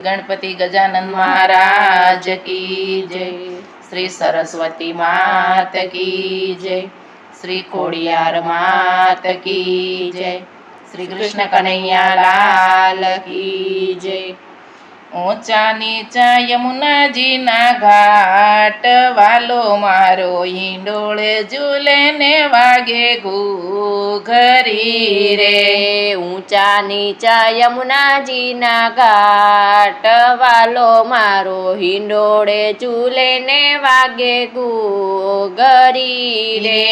गणपति गजानन महाराज की जय। श्री सरस्वती मात की जय। श्री खोड़ियार मात की जय। श्री कृष्ण कन्हैया लाल की जय। ऊंचा नीचा यमुना जी ना घाट वालो मारो हिंडोळे झूले ने वागे घूघरी रे। ऊंचा नीचा यमुना जी ना घाट वालो मारो हिंडोळे झूले ने वागे घूघरी रे।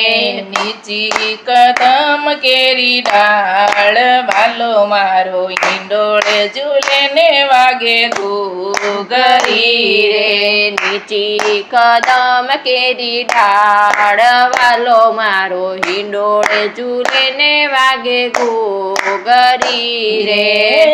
नीची कदम केरी डाळ वालो मारो हिंडोळे झूले ने वागे घूघरी रे। नीची कदम केरी ढाळ वालो मारो हिंडोळे झूले ने वागे घूघरी रे।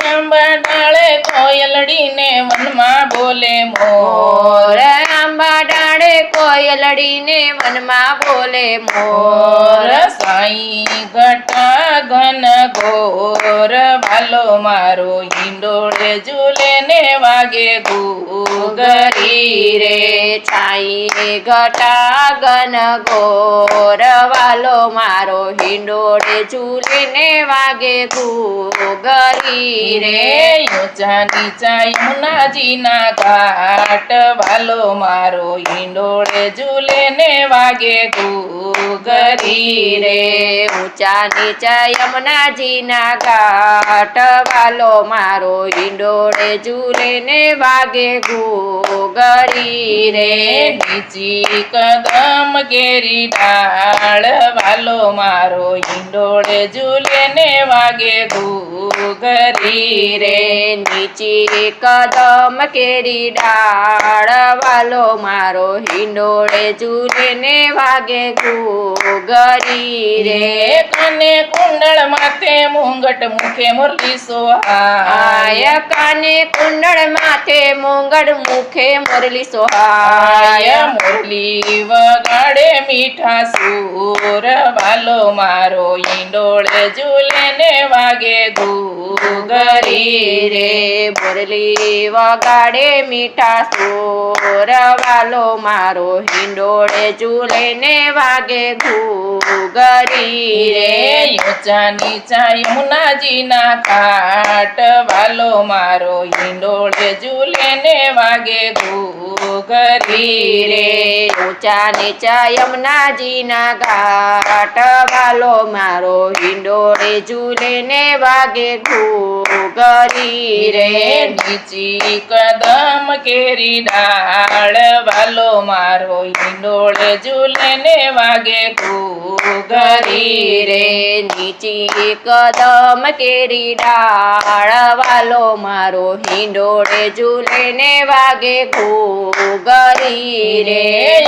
आंबा डाळे कोयलड़ी ने वनमा बोले मोर। आंबा डाळे कोयलड़ी ने वनमा बोले मोर। साई घटा घन घोर वालो मारो हिंडोळे झूले ने वागे घूघरी रे। छाई घटा घन घोर वालो मारो हिंडोळे झूले ने वागे घूघरी रे। ऊंचा नीचा यमुना जी ना घाट वालो मारो हिंडोळे झूले ने वागे घूघरी रे। ऊंचा नीचा यमुना जी ना घाट वालो मारो हिंडोळे झूले ने वागे घूघरी रे। नीची कदम केरी डाळ वालो मारो हिंडोळे झूले ने वागे घूघरी रे। नीची कदम केरी डाळ वालो मारो हिंडोळे झूले ने वागे घूघरी रे। काने कुंडळ माथे मुंगट मुखे मुरली सोहाय। काने कुंडळ माथे मुंगट मुखे मुरली सोहाय। मुरली वगाड़े मीठा सूर वालो मारो हिंडोळे झूले ने वागे घूघरी रे। मुरली वगाड़े मीठा सूर वालो मारो हिंडोळे झूले ने वागे घूघरी रे। ऊंचा नीचा यमुना जी ना घाट वालो मारो हिंडोळे झूले ने वागे घूघरी रे। ऊंचा नीचा यमुना जी ना घाट वालो मारो हिंडोळे झूले ने वागे घूघरी रे। नीची कदम केरी डाळ वालो मारो हिंडोळे झूले ने वागे घूघरी रे। नीची कदम केरी डाळ वालो मारो हिंडोळे झूले ने वागे घूघरी रे।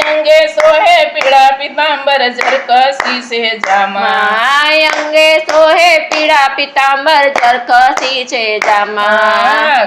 अंगे सोहे पीड़ा पीतांबर झरकसी से जामा। अंगे सोहे पीड़ा पीतांबर झरकसी से जामा।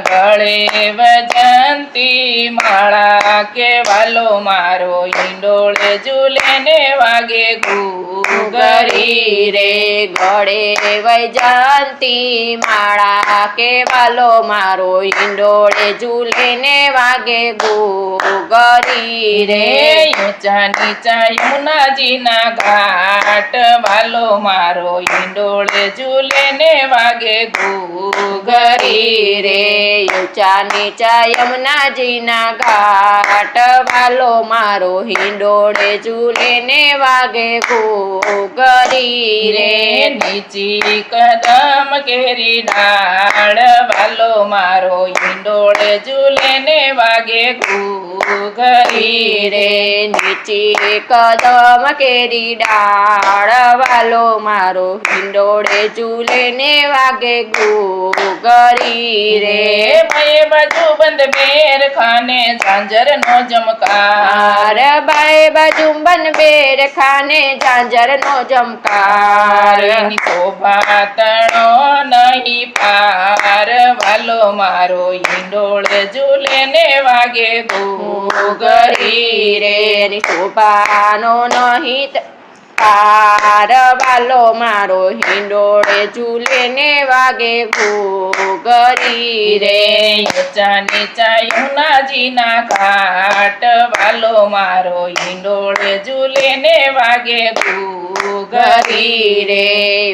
गळे वजंती माळा के वालो मारो हिंडोळे झूले ने वागे घूघरी रे। गळे वैजंती माळा के वालो मारो हिंडोळे झूले ने वागे घूघरी रे। ऊंचा नीचा यमुना जी ना घाट वालो मारो हिंडोळे झूले ने वागे घूघरी रे। ऊंचा नीचा यमुना जी ना घाट वालो मारो हिंडोळे झूले ने वागे घूघरी रे। नीची कदम केरी डाळ वालो मारो हिंडोळे झूले ने वागे घूघरी रे। नीची कदम केरी डाळ वालो मारो हिंडोळे झूले ने वागे घूघरी रे। बाए बाजू बंद बेर खाने झांझर नो जमकार। बाए बाजू बन बेर खाने झांझर नो जमकार। शोभा तणो नहीं पार वालो मारो हिंडोळे झूले ने वागे घूघरी रे। शोभानो नहीं પાર વાલો મારો હિંડોળે ઝૂલે ને વાગે ઘૂઘરી રે ઊંચા નીચા યમુનાજીના ઘાટ વાલો મારો હિંડોળે ઝૂલે ને વાગે ઘૂઘરી રે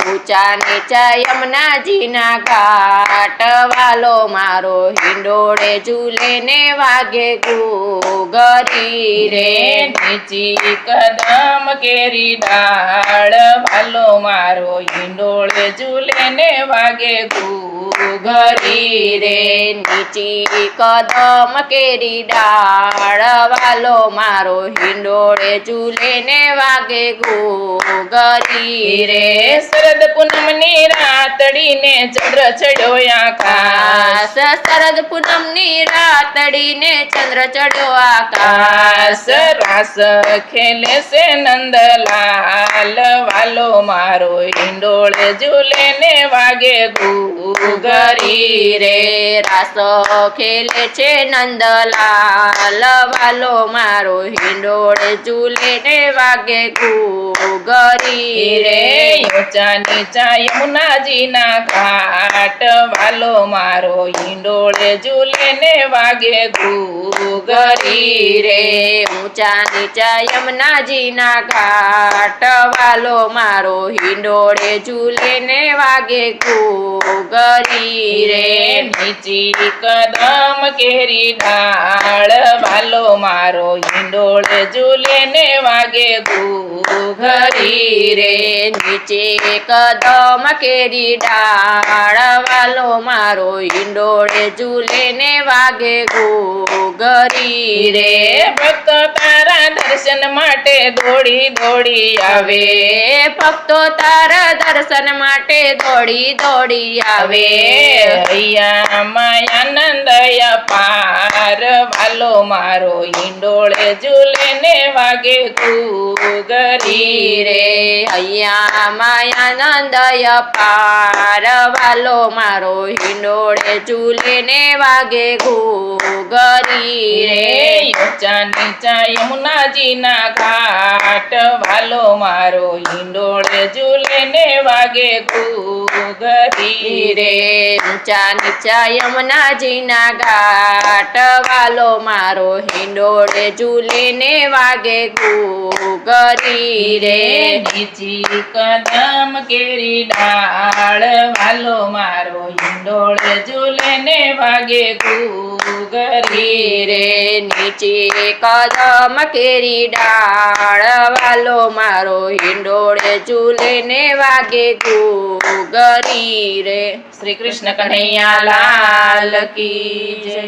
ઊંચા નીચા યમુનાજીના ઘાટ વાલો મારો હિંડોળે ઝૂલે ને વાગે ઘૂઘરી રે નીચી કદમ કેરી ડાળ વાલો મારો હિંડોળે ઝૂલે ને વાગે ઘૂઘરી રે નીચી કદમ કેરી ડાળ વાલો મારો હિંડોળે ઝૂલે ને વાગે ઘૂઘરી રે શરદ પૂનમની રાતડીને ચંદ્ર ચડ્યો આકાશ શરદ પૂનમની રાતડીને ચંદ્ર ચડ્યો આકાશ રાસ ખેલે છે નંદલાલ વાલો મારો હિંડોળે ઝૂલે ને વાગે ઘૂઘરી રે રાસ ખેલે છે નંદલાલ વાલો મારો હિંડોળે ઝૂલે ને વાગે ઘૂઘરી રે ઊંચા નીચા યમુનાજીના ઘાટ વાલો મારો હિંડોળે ઝૂલે ને વાગે ઘૂઘરી રે ઊંચા નીચા યમુનાજીના ઘાટ વાલો મારો હિંડોળે ઝૂલે ને વાગે ઘૂઘરી રે નીચી કદમ કેરી ડાળ વાલો મારો હિંડોળે ઝૂલે ને વાગે ઘૂઘરી રે નીચે કદમ કેરી ડાળ વાલો મારો હિંડોળે ઝૂલે ને વાગે ઘૂઘરી રે ભક્તો તારા દર્શન માટે દોડી દોડી આવે ભક્તો તારા દર્શન માટે દોડી દોડી આવે હૈયા માયાનંદ અપાર વાલો મારો હિંડોળે ઝૂલે ને વાગે ઘૂઘરી રે અહીંયા માયાનંદ અપાર વાલો મારો હિંડોળે ઝૂલે ને વાગે ઘૂઘરી રે ઊંચા નીચા યમુનાજીના ઘાટ વાલો મારો હિંડોળે ઝૂલે ને વાગે ઘૂઘરી રે ઊંચા નીચા યમુનાજીના ઘાટ વાલો મારો હિંડોળે ઝૂલે ને વાગે ઘૂઘરી રે નીચી કદમ કેરી ડાળ વાલો મારો હિંડોળે ઝૂલે ને વાગે ઘૂઘરી રે નીચે કદમ કેરી ડાળ વાલો મારો હિંડોળે ઝૂલે ને વાગે ઘૂઘરી રે શ્રી કૃષ્ણ કનૈયા લાલ કી જય.